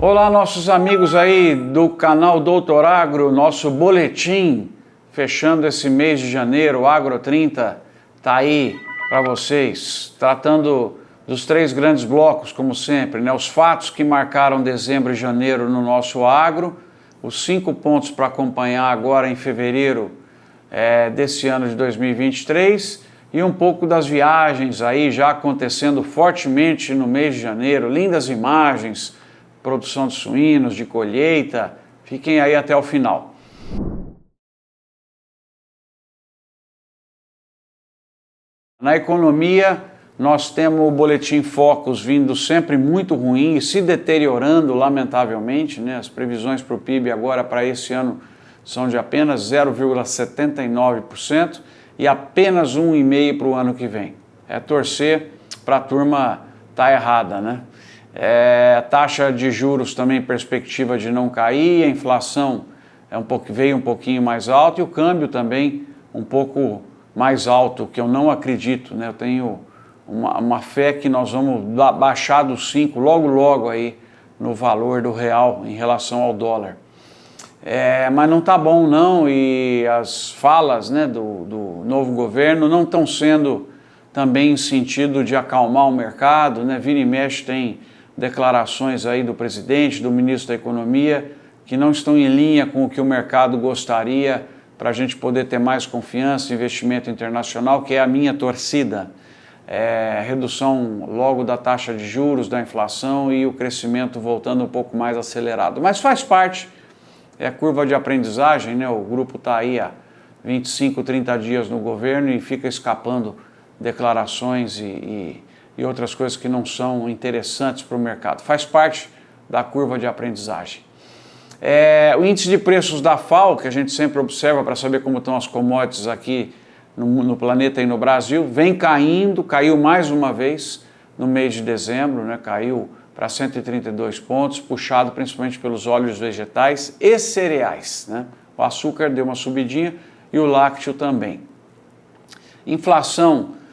Olá, nossos amigos aí do canal Doutor Agro, nosso boletim fechando esse mês de janeiro, o Agro 30 tá aí para vocês, tratando dos três grandes blocos, como sempre, né? Os fatos que marcaram dezembro e janeiro no nosso agro, os 5 pontos para acompanhar agora em fevereiro desse ano de 2023 e um pouco das viagens aí já acontecendo fortemente no mês de janeiro, lindas imagens, produção de suínos, de colheita, fiquem aí até o final. Na economia, nós temos o boletim Focus vindo sempre muito ruim e se deteriorando lamentavelmente, né? As previsões para o PIB agora para esse ano são de apenas 0,79% e apenas 1,5% para o ano que vem. É torcer para a turma estar errada, né? Taxa de juros também perspectiva de não cair, a inflação veio um pouquinho mais alta e o câmbio também um pouco mais alto, que eu não acredito, né? Eu tenho uma fé que nós vamos baixar dos 5 logo aí no valor do real em relação ao dólar. Mas não está bom não, e as falas, né, do novo governo não estão sendo também em sentido de acalmar o mercado, né? Vira e mexe tem declarações aí do presidente, do ministro da Economia, que não estão em linha com o que o mercado gostaria para a gente poder ter mais confiança, investimento internacional, que é a minha torcida. Redução logo da taxa de juros, da inflação e o crescimento voltando um pouco mais acelerado. Mas faz parte, é curva de aprendizagem, né? O grupo está aí há 25, 30 dias no governo e fica escapando declarações e outras coisas que não são interessantes para o mercado. Faz parte da curva de aprendizagem. O índice de preços da FAO, que a gente sempre observa para saber como estão as commodities aqui no planeta e no Brasil, vem caiu mais uma vez no mês de dezembro, né? Caiu para 132 pontos, puxado principalmente pelos óleos vegetais e cereais, né? O açúcar deu uma subidinha e o lácteo também. Inflação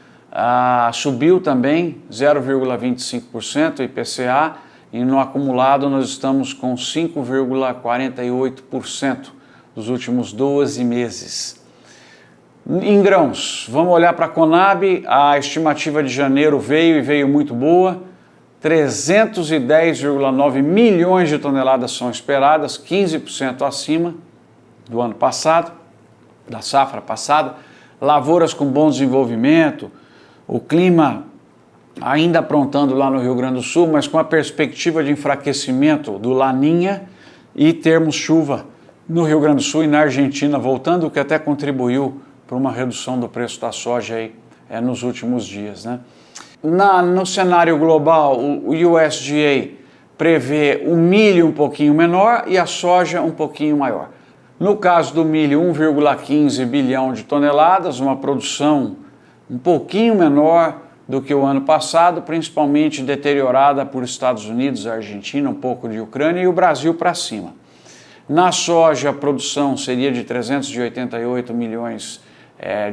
subiu também 0,25%, IPCA, e no acumulado nós estamos com 5,48% dos últimos 12 meses. Em grãos, vamos olhar para a Conab, a estimativa de janeiro veio muito boa, 310,9 milhões de toneladas são esperadas, 15% acima do ano passado, da safra passada, lavouras com bom desenvolvimento, o clima ainda aprontando lá no Rio Grande do Sul, mas com a perspectiva de enfraquecimento do Laninha e termos chuva no Rio Grande do Sul e na Argentina voltando, o que até contribuiu para uma redução do preço da soja aí, nos últimos dias, né? No cenário global, o USDA prevê o milho um pouquinho menor e a soja um pouquinho maior. No caso do milho, 1,15 bilhão de toneladas, uma produção um pouquinho menor do que o ano passado, principalmente deteriorada por Estados Unidos, Argentina, um pouco de Ucrânia e o Brasil para cima. Na soja, a produção seria de 388 milhões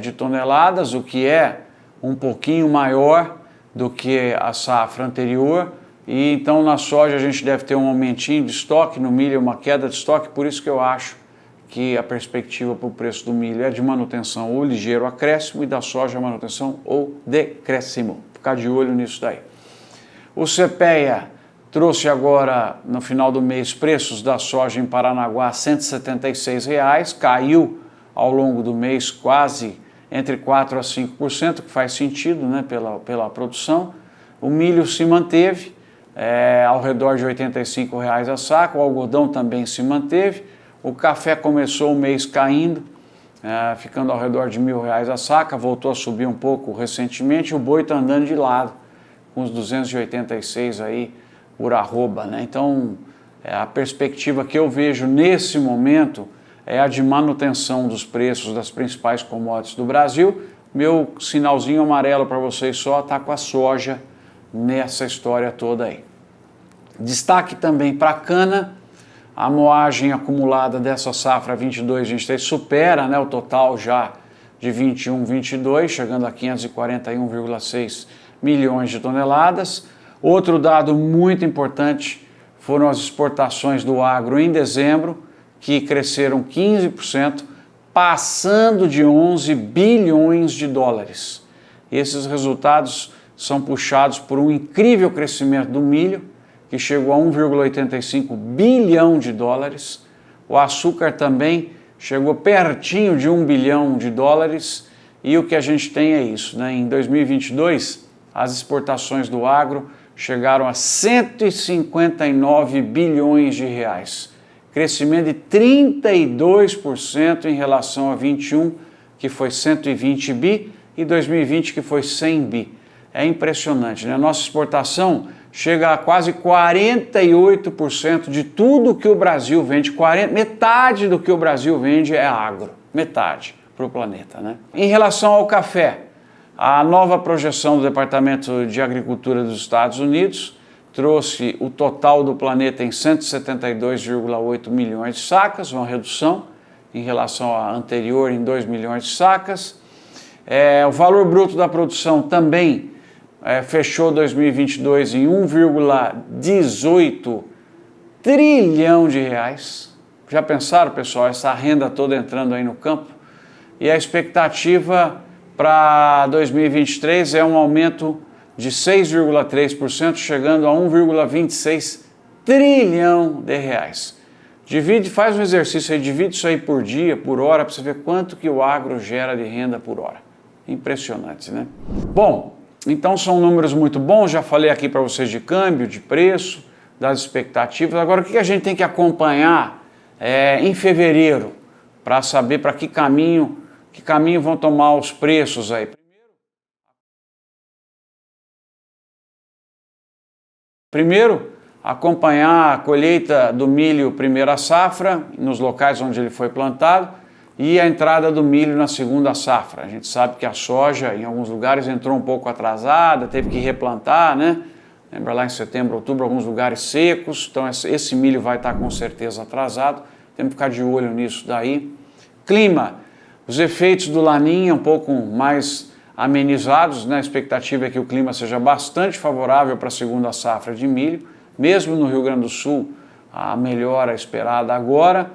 de toneladas, o que é um pouquinho maior do que a safra anterior, e então na soja a gente deve ter um aumentinho de estoque, no milho uma queda de estoque, por isso que eu acho que a perspectiva para o preço do milho é de manutenção ou ligeiro acréscimo e da soja manutenção ou decréscimo. Ficar de olho nisso daí. O CPEA trouxe agora, no final do mês, preços da soja em Paranaguá, R$ 176, caiu ao longo do mês quase entre 4% a 5%, que faz sentido, né, pela produção. O milho se manteve ao redor de R$ 85 a saca, o algodão também se manteve, o café começou o mês caindo, ficando ao redor de R$ 1.000 a saca, voltou a subir um pouco recentemente, o boi está andando de lado, com os 286 aí por arroba, né? Então, a perspectiva que eu vejo nesse momento é a de manutenção dos preços das principais commodities do Brasil. Meu sinalzinho amarelo para vocês só está com a soja nessa história toda aí. Destaque também para a cana, a moagem acumulada dessa safra 22-23 supera, né, o total já de 21-22, chegando a 541,6 milhões de toneladas. Outro dado muito importante foram as exportações do agro em dezembro, que cresceram 15%, passando de 11 bilhões de dólares. Esses resultados são puxados por um incrível crescimento do milho, que chegou a 1,85 bilhão de dólares. O açúcar também chegou pertinho de 1 bilhão de dólares. E o que a gente tem é isso, né? Em 2022, as exportações do agro chegaram a 159 bilhões de reais. Crescimento de 32% em relação a 21, que foi 120 bi, e 2020, que foi 100 bi. É impressionante, né? Nossa exportação chega a quase 48% de tudo que o Brasil vende. Metade do que o Brasil vende é agro, metade para o planeta, né? Em relação ao café, a nova projeção do Departamento de Agricultura dos Estados Unidos trouxe o total do planeta em 172,8 milhões de sacas, uma redução em relação à anterior em 2 milhões de sacas. O valor bruto da produção também fechou 2022 em 1,18 trilhão de reais. Já pensaram, pessoal, essa renda toda entrando aí no campo? E a expectativa para 2023 é um aumento de 6,3%, chegando a 1,26 trilhão de reais. Faz um exercício aí, divide isso aí por dia, por hora, para você ver quanto que o agro gera de renda por hora. Impressionante, né? Bom, então são números muito bons, já falei aqui para vocês de câmbio, de preço, das expectativas. Agora, o que a gente tem que acompanhar em fevereiro, para saber para que caminho vão tomar os preços aí? Primeiro, acompanhar a colheita do milho primeira safra, nos locais onde ele foi plantado, e a entrada do milho na segunda safra. A gente sabe que a soja, em alguns lugares, entrou um pouco atrasada, teve que replantar, né? Lembra lá em setembro, outubro, alguns lugares secos, então esse milho vai estar com certeza atrasado, temos que ficar de olho nisso daí. Clima, os efeitos do Laninha um pouco mais amenizados, né? A expectativa é que o clima seja bastante favorável para a segunda safra de milho, mesmo no Rio Grande do Sul, a melhora esperada agora.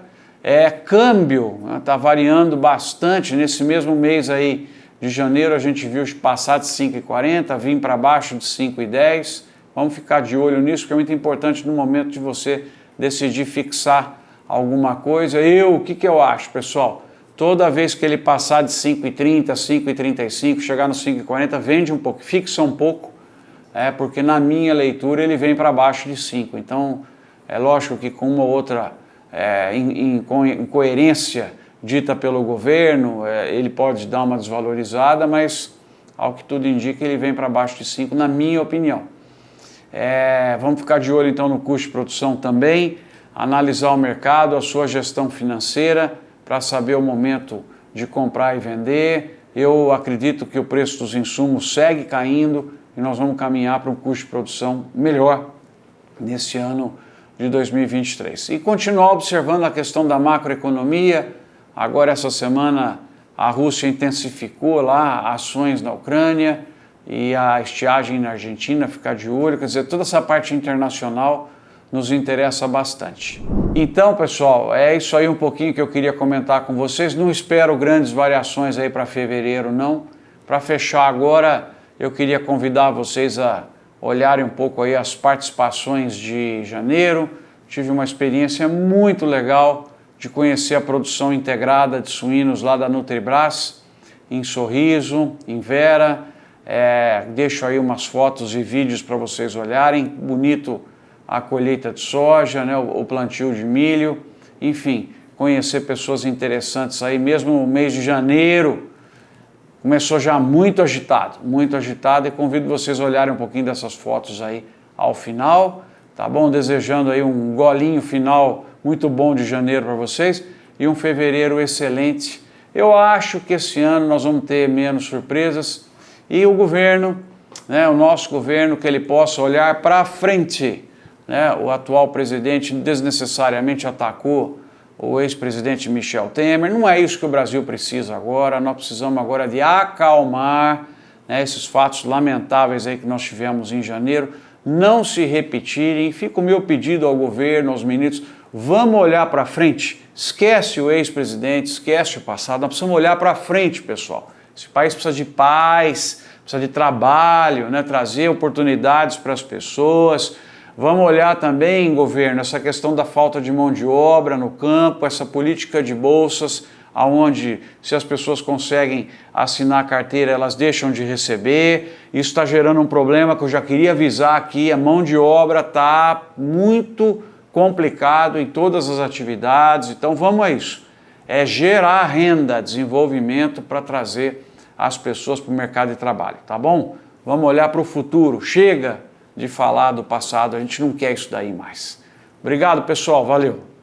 Câmbio, está variando bastante. Nesse mesmo mês aí de janeiro a gente viu passar de 5,40, vir para baixo de 5,10. Vamos ficar de olho nisso, porque é muito importante no momento de você decidir fixar alguma coisa. O que eu acho, pessoal? Toda vez que ele passar de 5,30, 5,35, chegar no 5,40, vende um pouco, fixa um pouco, porque na minha leitura ele vem para baixo de 5. Então, é lógico que com uma outra incoerência dita pelo governo, ele pode dar uma desvalorizada, mas ao que tudo indica ele vem para baixo de 5, na minha opinião. Vamos ficar de olho então no custo de produção também, analisar o mercado, a sua gestão financeira, para saber o momento de comprar e vender. Eu acredito que o preço dos insumos segue caindo e nós vamos caminhar para um custo de produção melhor nesse ano de 2023. E continuar observando a questão da macroeconomia. Agora, essa semana, a Rússia intensificou lá ações na Ucrânia e a estiagem na Argentina, ficar de olho. Quer dizer, toda essa parte internacional nos interessa bastante. Então, pessoal, é isso aí um pouquinho que eu queria comentar com vocês. Não espero grandes variações aí para fevereiro, não. Para fechar agora, eu queria convidar vocês a olharem um pouco aí as participações de janeiro. Tive uma experiência muito legal de conhecer a produção integrada de suínos lá da Nutribras, em Sorriso, em Vera. Deixo aí umas fotos e vídeos para vocês olharem. Bonito a colheita de soja, né, o plantio de milho, enfim, conhecer pessoas interessantes aí, mesmo no mês de janeiro, começou já muito agitado, e convido vocês a olharem um pouquinho dessas fotos aí ao final, tá bom? Desejando aí um golinho final muito bom de janeiro para vocês e um fevereiro excelente. Eu acho que esse ano nós vamos ter menos surpresas e o governo, né, o nosso governo, que ele possa olhar para frente. O atual presidente desnecessariamente atacou o ex-presidente Michel Temer. Não é isso que o Brasil precisa agora. Nós precisamos agora de acalmar, esses fatos lamentáveis aí que nós tivemos em janeiro. não se repetirem. Fica o meu pedido ao governo, aos ministros, vamos olhar para frente, esquece o ex-presidente, esquece o passado, nós precisamos olhar para frente, pessoal. Esse país precisa de paz, precisa de trabalho, né? Trazer oportunidades para as pessoas. Vamos olhar também, governo, essa questão da falta de mão de obra no campo, essa política de bolsas, aonde se as pessoas conseguem assinar a carteira, elas deixam de receber. Isso está gerando um problema que eu já queria avisar aqui, a mão de obra está muito complicado em todas as atividades, então vamos a isso. É gerar renda, desenvolvimento para trazer as pessoas para o mercado de trabalho, tá bom? Vamos olhar para o futuro, chega de falar do passado, a gente não quer isso daí mais. Obrigado, pessoal, valeu!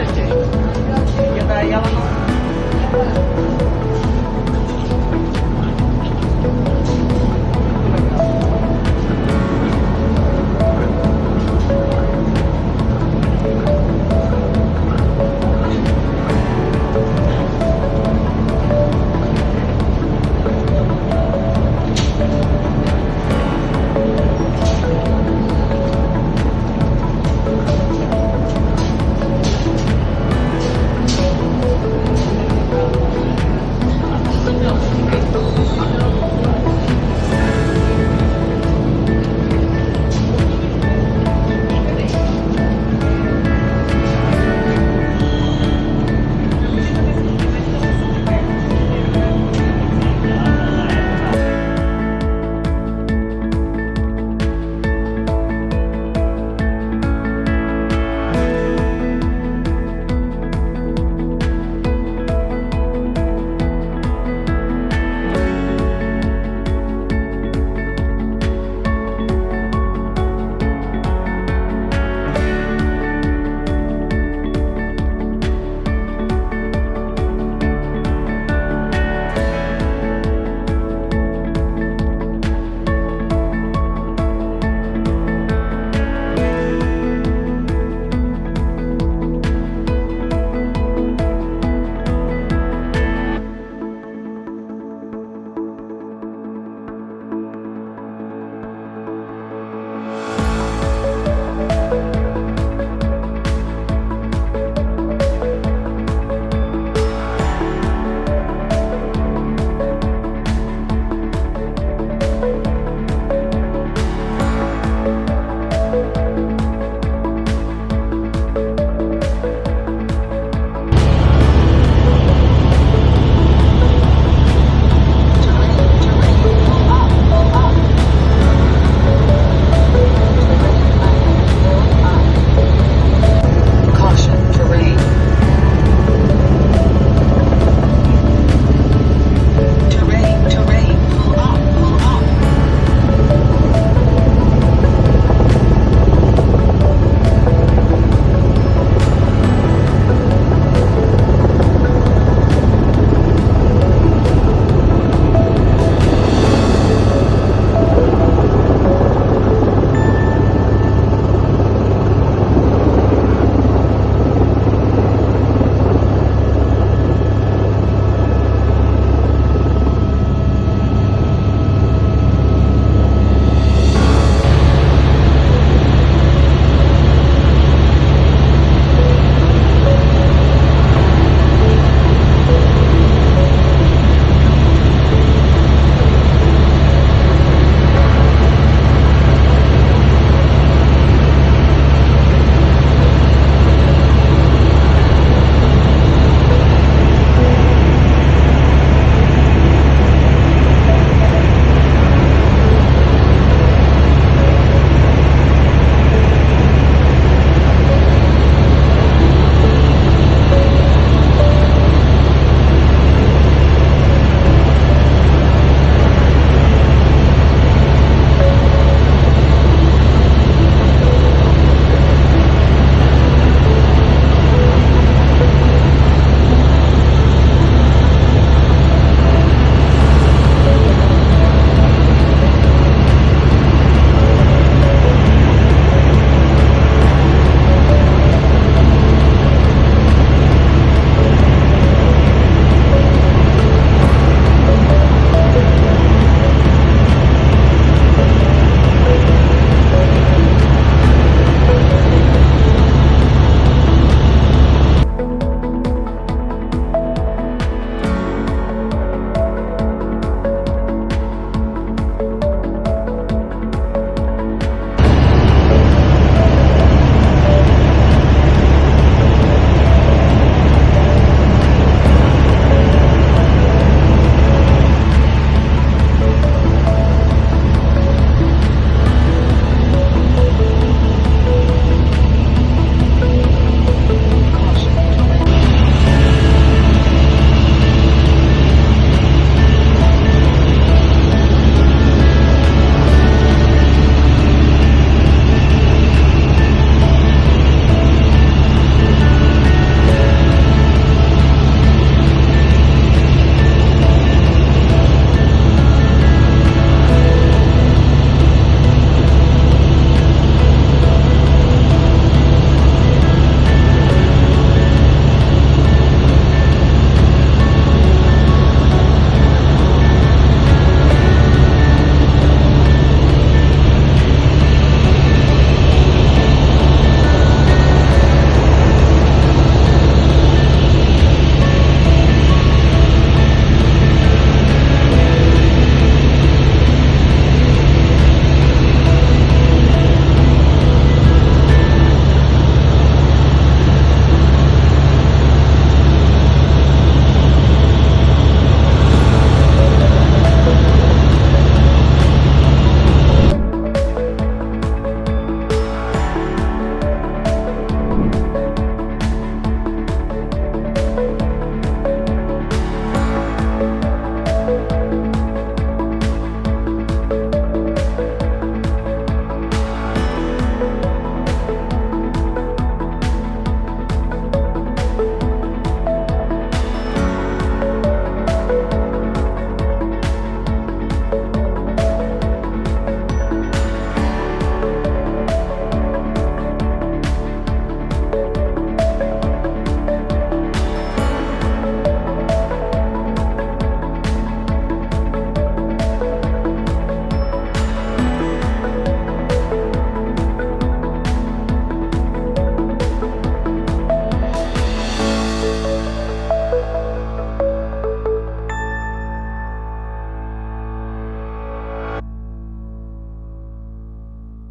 Porque daí ela não...